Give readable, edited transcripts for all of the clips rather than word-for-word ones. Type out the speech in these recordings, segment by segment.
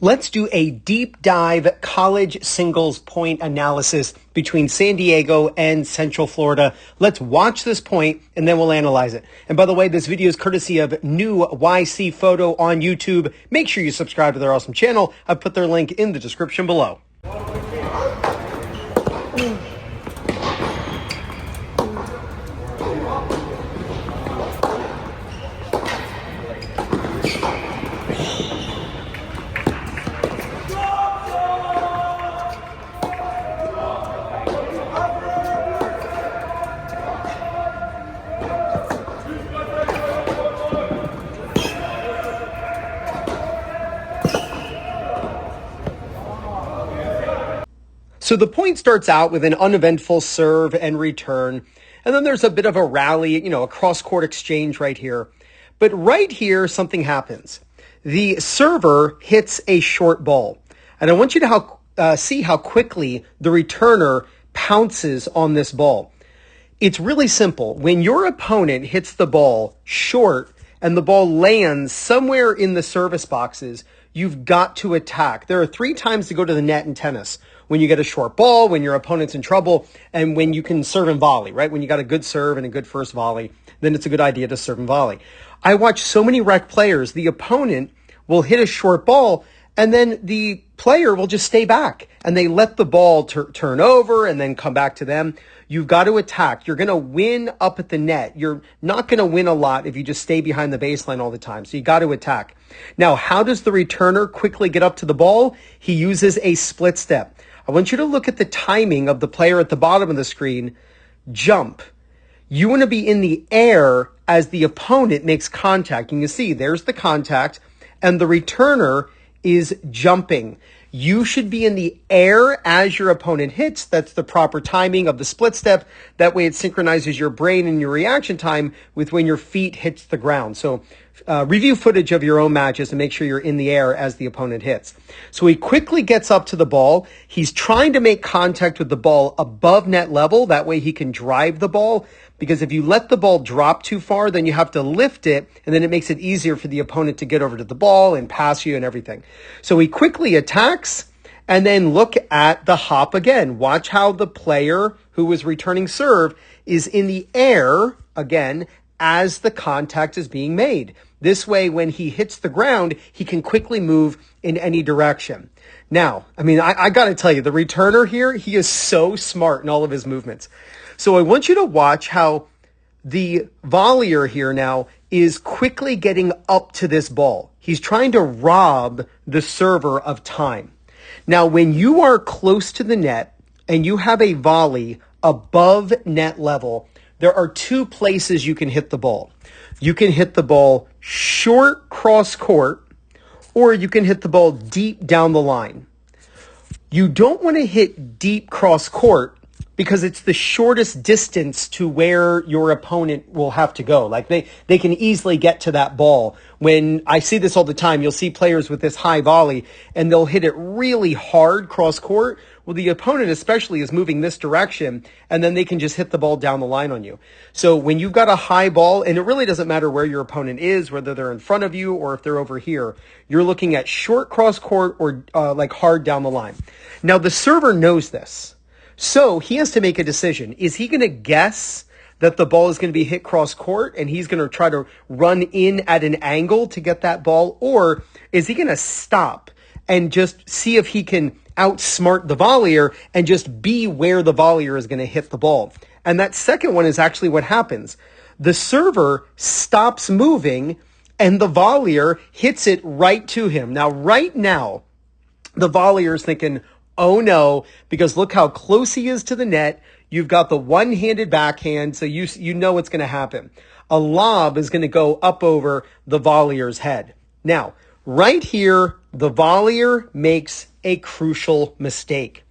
Let's do a deep dive college singles point analysis between San Diego and Central Florida. Let's watch this point and then we'll analyze it. And by the way, this video is courtesy of New YC Photo on YouTube. Make sure you subscribe to their awesome channel. I've put their link in the description below. So the point starts out with an uneventful serve and return, and then there's a bit of a rally, a cross-court exchange right here. But right here, something happens. The server hits a short ball, and I want you to see how quickly the returner pounces on this ball. It's really simple. When your opponent hits the ball short and the ball lands somewhere in the service boxes, you've got to attack. There are 3 times to go to the net in tennis. When you get a short ball, when your opponent's in trouble, and when you can serve and volley, right? When you got a good serve and a good first volley, then it's a good idea to serve and volley. I watch so many rec players, the opponent will hit a short ball, and then the player will just stay back, and they let the ball turn over and then come back to them. You've got to attack. You're going to win up at the net. You're not going to win a lot if you just stay behind the baseline all the time. So you got to attack. Now, how does the returner quickly get up to the ball? He uses a split step. I want you to look at the timing of the player at the bottom of the screen. Jump. You want to be in the air as the opponent makes contact. You can see there's the contact, and the returner is jumping. You should be in the air as your opponent hits. That's the proper timing of the split step. That way it synchronizes your brain and your reaction time with when your feet hits the ground. So review footage of your own matches and make sure you're in the air as the opponent hits. So he quickly gets up to the ball. He's trying to make contact with the ball above net level. That way he can drive the ball, because if you let the ball drop too far, then you have to lift it, and then it makes it easier for the opponent to get over to the ball and pass you and everything. So he quickly attacks, and then look at the hop again. Watch how the player who was returning serve is in the air again as the contact is being made. This way, when he hits the ground, he can quickly move in any direction. Now, I got to tell you, the returner here, he is so smart in all of his movements. So I want you to watch how the volleyer here now is quickly getting up to this ball. He's trying to rob the server of time. Now, when you are close to the net and you have a volley above net level, there are 2 places you can hit the ball. You can hit the ball short cross court, or you can hit the ball deep down the line. You don't want to hit deep cross court because it's the shortest distance to where your opponent will have to go. Like they can easily get to that ball. When I see this all the time, you'll see players with this high volley and they'll hit it really hard cross court. Well, the opponent especially is moving this direction, and then they can just hit the ball down the line on you. So when you've got a high ball, and it really doesn't matter where your opponent is, whether they're in front of you or if they're over here, you're looking at short cross court or like hard down the line. Now the server knows this. So he has to make a decision. Is he going to guess that the ball is going to be hit cross court and he's going to try to run in at an angle to get that ball? Or is he going to stop and just see if he can outsmart the volleyer and just be where the volleyer is going to hit the ball? And that second one is actually what happens. The server stops moving and the volleyer hits it right to him. Now, right now, the volleyer is thinking, oh no, because look how close he is to the net. You've got the one-handed backhand, so you know what's going to happen. A lob is going to go up over the volleyer's head. Now, right here, the volleyer makes a crucial mistake.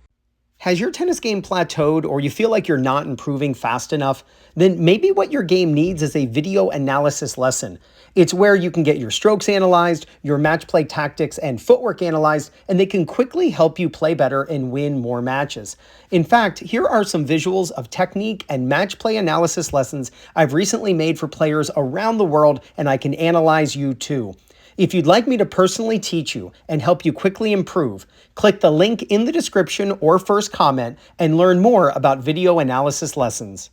Has your tennis game plateaued, or you feel like you're not improving fast enough? Then maybe what your game needs is a video analysis lesson. It's where you can get your strokes analyzed, your match play tactics and footwork analyzed, and they can quickly help you play better and win more matches. In fact, here are some visuals of technique and match play analysis lessons I've recently made for players around the world, and I can analyze you too. If you'd like me to personally teach you and help you quickly improve, click the link in the description or first comment and learn more about video analysis lessons.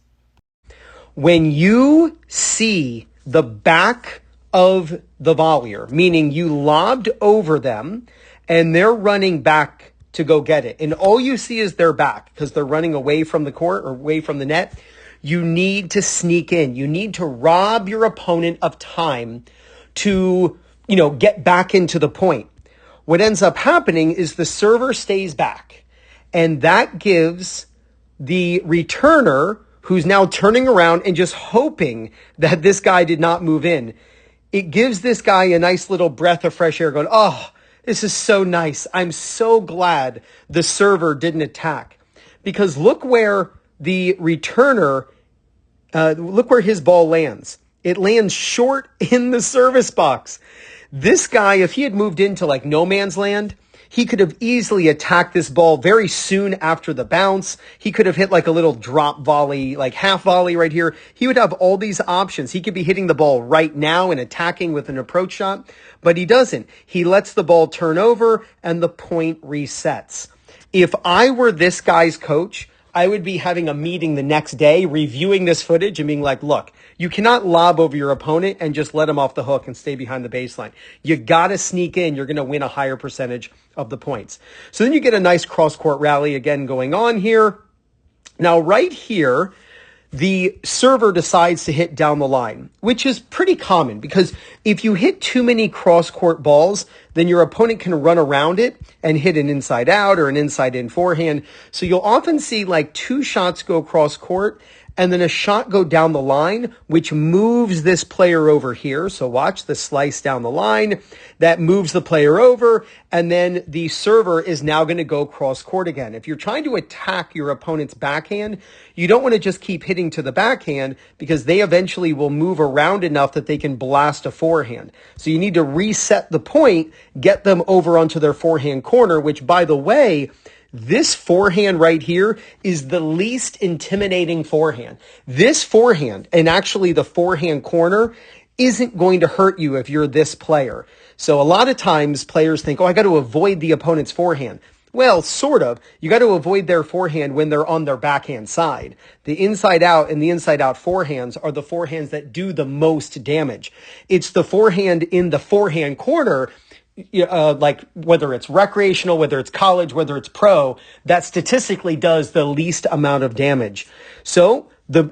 When you see the back of the volleyer, meaning you lobbed over them and they're running back to go get it, and all you see is their back because they're running away from the court or away from the net, you need to sneak in. You need to rob your opponent of time to, get back into the point. What ends up happening is the server stays back, and that gives the returner, who's now turning around and just hoping that this guy did not move in, it gives this guy a nice little breath of fresh air going, oh, this is so nice. I'm so glad the server didn't attack. Because look where the returner, look where his ball lands. It lands short in the service box. This guy, if he had moved into like no man's land, he could have easily attacked this ball very soon after the bounce. He could have hit like a little drop volley, like half volley right here. He would have all these options. He could be hitting the ball right now and attacking with an approach shot, but he doesn't. He lets the ball turn over and the point resets. If I were this guy's coach, I would be having a meeting the next day, reviewing this footage and being like, look, you cannot lob over your opponent and just let him off the hook and stay behind the baseline. You got to sneak in. You're going to win a higher percentage of the points. So then you get a nice cross-court rally again going on here. Now, right here, the server decides to hit down the line, which is pretty common because if you hit too many cross-court balls, then your opponent can run around it and hit an inside out or an inside in forehand. So you'll often see like 2 shots go cross-court and then a shot go down the line, which moves this player over here. So watch the slice down the line. That moves the player over, and then the server is now going to go cross-court again. If you're trying to attack your opponent's backhand, you don't want to just keep hitting to the backhand because they eventually will move around enough that they can blast a forehand. So you need to reset the point, get them over onto their forehand corner, which, by the way, this forehand right here is the least intimidating forehand. This forehand, and actually the forehand corner, isn't going to hurt you if you're this player. So a lot of times players think, oh, I got to avoid the opponent's forehand. Well, sort of. You got to avoid their forehand when they're on their backhand side. The inside out and the inside out forehands are the forehands that do the most damage. It's the forehand in the forehand corner, like whether it's recreational, whether it's college, whether it's pro, that statistically does the least amount of damage. So the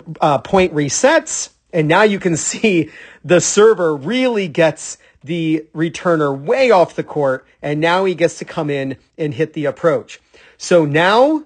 point resets, and now you can see the server really gets the returner way off the court, and now he gets to come in and hit the approach. So now,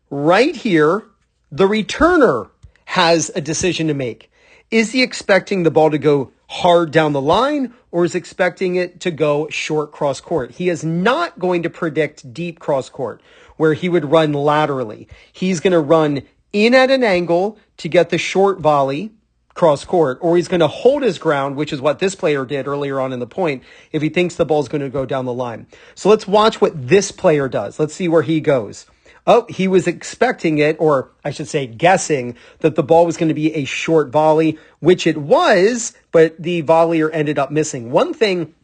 right here, the returner has a decision to make. Is he expecting the ball to go hard down the line, or is expecting it to go short cross court? He is not going to predict deep cross court where he would run laterally. He's going to run in at an angle to get the short volley cross court, or he's going to hold his ground, which is what this player did earlier on in the point, if he thinks the ball is going to go down the line. So let's watch what this player does. Let's see where he goes. Oh, he was expecting it, or I should say guessing, that the ball was going to be a short volley, which it was, but the volleyer ended up missing. One thing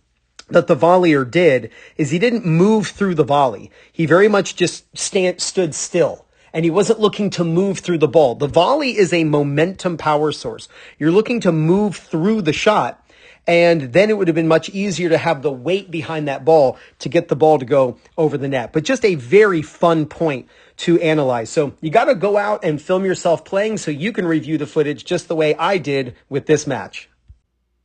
that the volleyer did is he didn't move through the volley. He very much just stood still, and he wasn't looking to move through the ball. The volley is a momentum power source. You're looking to move through the shot, and then it would have been much easier to have the weight behind that ball to get the ball to go over the net. But just a very fun point to analyze. So you got to go out and film yourself playing so you can review the footage just the way I did with this match.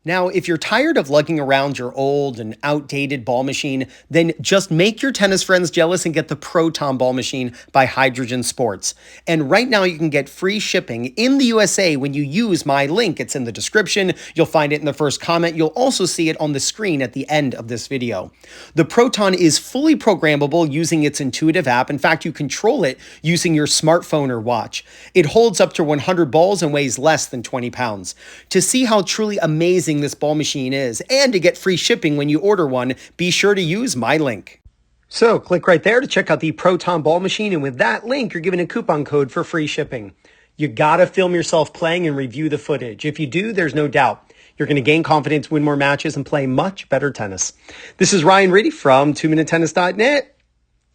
Now, if you're tired of lugging around your old and outdated ball machine, then just make your tennis friends jealous and get the Proton Ball Machine by Hydrogen Sports. And right now you can get free shipping in the USA when you use my link. It's in the description. You'll find it in the first comment. You'll also see it on the screen at the end of this video. The Proton is fully programmable using its intuitive app. In fact, you control it using your smartphone or watch. It holds up to 100 balls and weighs less than 20 pounds. To see how truly amazing this ball machine is, and to get free shipping when you order one, be sure to use my link. So click right there to check out the Proton Ball Machine, and with that link, you're given a coupon code for free shipping. You gotta film yourself playing and review the footage. If you do, there's no doubt You're going to gain confidence, win more matches, and play much better tennis. This is Ryan Ritty from 2MinuteTennis.net.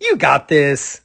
You got this.